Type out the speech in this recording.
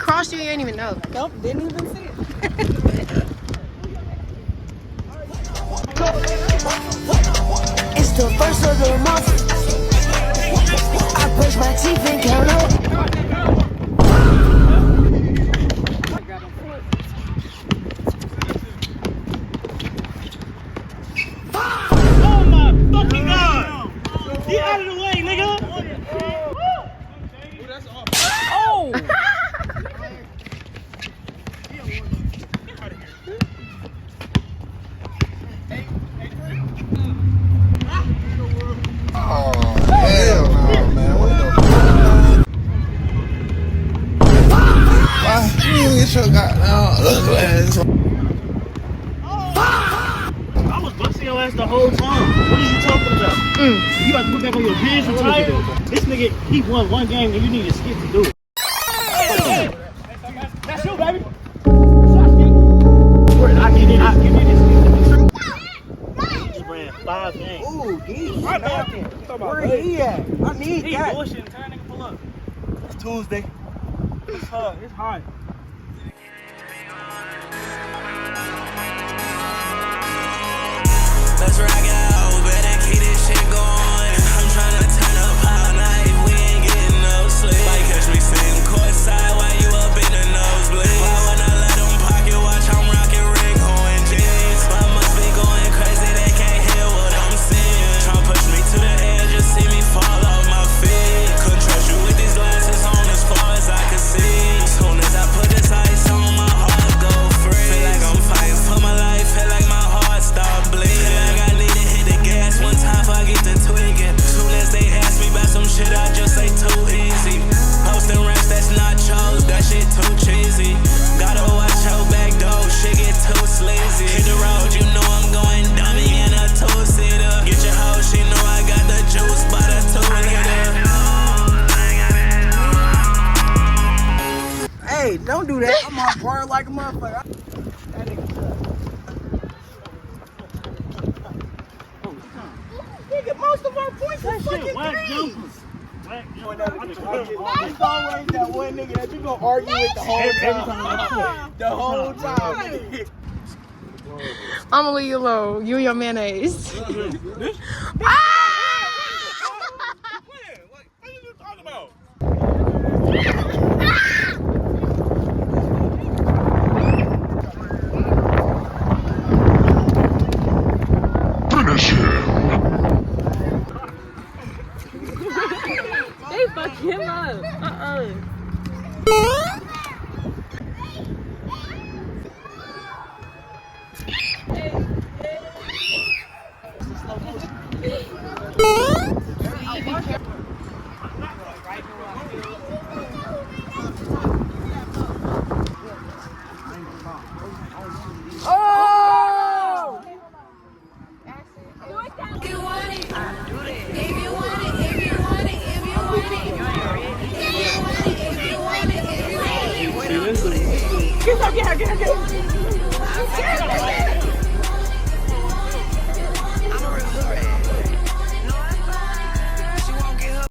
crossed you, you didn't even know. Nope, didn't even see it. It's the first of the month. I brush my teeth and count up. Oh my fucking god! Get out of the way, nigga! Oh! Hell no, man. What the fuck? Why you get your goddamn ugly ass? I was busting your ass the whole time. What are you talking about? You about to put back on your pants and tire? This nigga, he won one game and you need to skip to do it. That's you, baby. I give you this. He just ran 5 games. Ooh, he's Right back. where he at? I need He that. bullshitting. Tell that nigga pull up. It's Tuesday. It's hard. It's hard. Let's rock out, better keep this shit going. I'm tryna turn up all night, we ain't getting no sleep. Like catch me sitting courtside while you up in the nosebleed. Why when I let them pocket watch, I'm rocking ring oranges. I must be going crazy, they can't hear what I'm saying. Tryna push me to the edge, just see me fall off my feet. Couldn't trust you with these glasses on as far as I can see. Soon as I put this ice on, my heart go free. Feel like I'm fighting for my life, feel like my heart start bleeding. One time I get to tweaking. Soon as they ask me about some shit, I just say too easy. Posting raps that's not chose, that shit too cheesy. Gotta watch your back door, shit get too sleazy. Hit the road, you know I'm going dummy in a two-seater. Get your hoe, she know I got the juice by the 2-liter. Hey, don't do that. I'm on bar like a motherfucker. That nigga Nigga, most of our points are fucking Whack threes. jumpers. Whack jumpers. It's always that one nigga that you gonna argue with the whole time. The whole time. I'm gonna leave you alone. You and your mayonnaise. What are you talking about? Finish him. They fuck him up. Get up, get up, get up, get up.